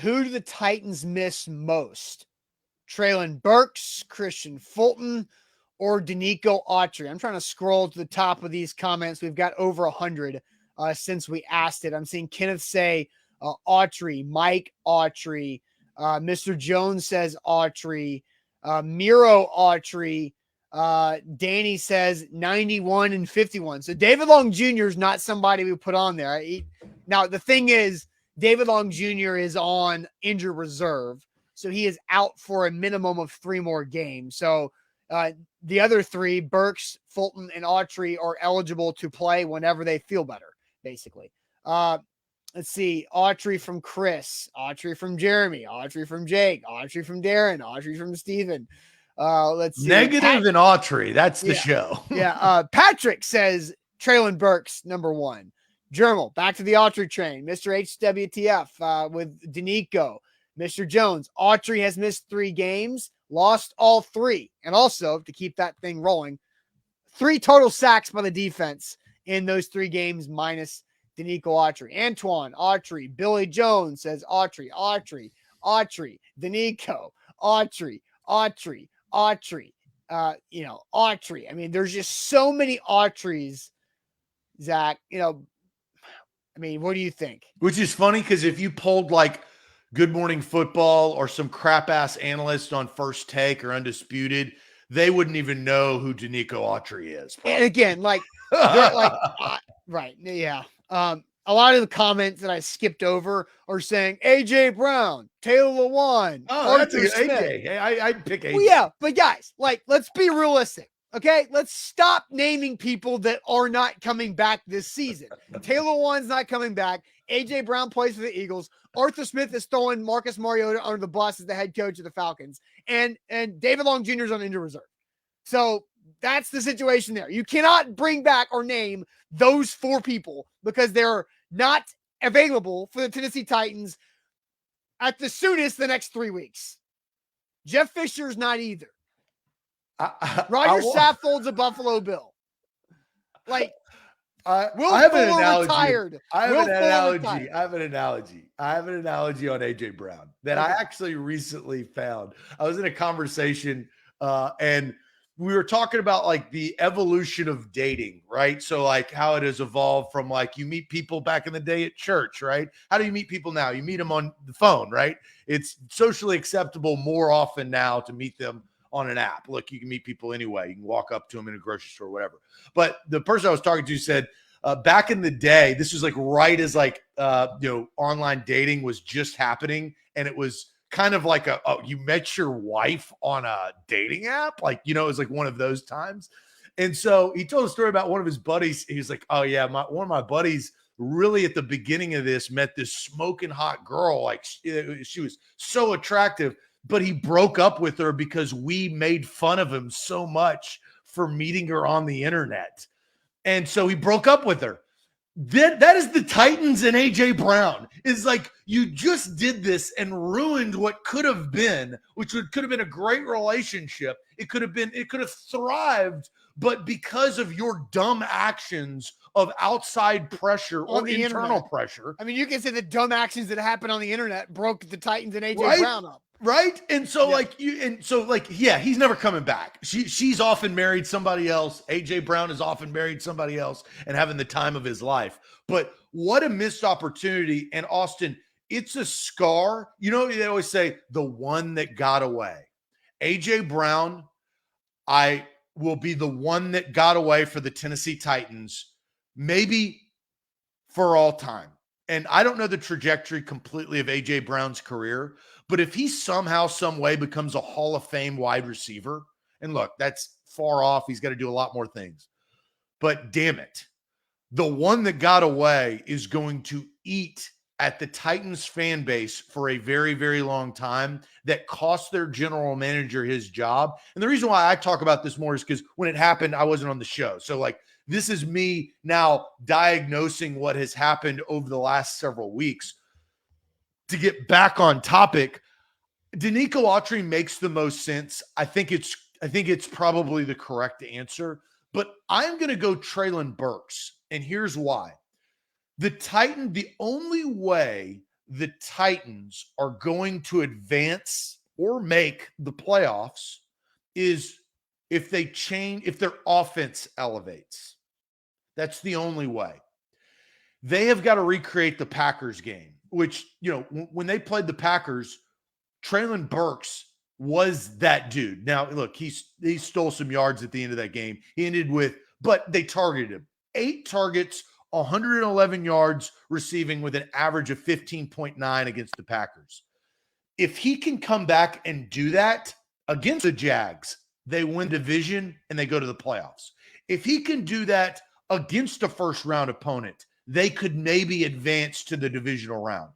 Who do the Titans miss most? Traylon Burks, Christian Fulton, or Danico Autry? I'm trying to scroll to the top of these comments. We've got over 100 since we asked it. I'm seeing Kenneth say Autry, Mike Autry, Mr. Jones says Autry, Miro Autry, Danny says 91 and 51. So David Long Jr. is not somebody we put on there. Now, the thing is, David Long Jr. is on injured reserve, so he is out for a minimum of 3 more games. So the other 3, Burks, Fulton, and Autry, are eligible to play whenever they feel better, basically. Let's see. Autry from Chris, Autry from Jeremy, Autry from Jake, Autry from Darren, Autry from Steven. Let's see. Negative and Autry. That's the show. Yeah. Patrick says Traylon Burks, number 1. Jermel, back to the Autry train. Mr. HWTF with Danico. Mr. Jones, Autry has missed 3 games, lost all 3. And also, to keep that thing rolling, 3 total sacks by the defense in those 3 games minus Danico Autry. Antoine, Autry. Billy Jones says Autry, Autry, Autry. Danico, Autry, Autry, Autry. Autry. I mean, there's just so many Autrys, Zach. What do you think? Which is funny because if you polled like Good Morning Football or some crap ass analyst on First Take or Undisputed, they wouldn't even know who Danico Autry is. Probably. And again, right. Yeah. A lot of the comments that I skipped over are saying AJ Brown, Taylor Lewan. Oh, that's a good AJ. I'd pick AJ. Well, yeah, but guys, let's be realistic. Okay, let's stop naming people that are not coming back this season. Taylor Lewan's not coming back. AJ Brown plays for the Eagles. Arthur Smith is throwing Marcus Mariota under the bus as the head coach of the Falcons. And David Long Jr. is on injured reserve. So that's the situation there. You cannot bring back or name those 4 people because they're not available for the Tennessee Titans at the soonest the next 3 weeks. Jeff Fisher's not either. Roger Saffold's a Buffalo Bill. Will Fuller retired. I have an analogy on AJ Brown that I actually recently found. I was in a conversation and we were talking about like the evolution of dating, right? So like how it has evolved from like you meet people back in the day at church, right? How do you meet people now? You meet them on the phone, right? It's socially acceptable more often now to meet them on an app. Look, you can meet people anyway. You can walk up to them in a grocery store, or whatever. But the person I was talking to said, back in the day, this was like right as like, online dating was just happening. And it was kind of like you met your wife on a dating app. Like, it was like one of those times. And so he told a story about one of his buddies. He was like, oh yeah, one of my buddies really at the beginning of this met this smoking hot girl. Like she was so attractive, but he broke up with her because we made fun of him so much for meeting her on the internet. And so he broke up with her. That is the Titans and AJ Brown. Is like you just did this and ruined what could have been, could have been a great relationship. It could have thrived, but because of your dumb actions of outside pressure or internal pressure. I mean, you can say the dumb actions that happened on the internet broke the Titans and AJ Brown up. Right. And so he's never coming back. She's often married somebody else. AJ Brown is often married somebody else and having the time of his life. But what a missed opportunity. And Austin, it's a scar. They always say the one that got away. AJ Brown, I will be the one that got away for the Tennessee Titans, maybe for all time. And I don't know the trajectory completely of AJ Brown's career, but if he somehow, some way becomes a Hall of Fame wide receiver, and look, that's far off. He's got to do a lot more things. But damn it, the one that got away is going to eat at the Titans fan base for a very, very long time that cost their general manager his job. And the reason why I talk about this more is because when it happened, I wasn't on the show. So this is me now diagnosing what has happened over the last several weeks. To get back on topic, Danico Autry makes the most sense. I think it's probably the correct answer, but I'm going to go Traylon Burks. And here's why. The only way the Titans are going to advance or make the playoffs is if their offense elevates. That's the only way. They have got to recreate the Packers game, which, when they played the Packers, Treylon Burks was that dude. Now, look, he stole some yards at the end of that game. He ended but they targeted him. 8 targets, 111 yards receiving with an average of 15.9 against the Packers. If he can come back and do that against the Jags, they win division and they go to the playoffs. If he can do that against a first-round opponent, they could maybe advance to the divisional round.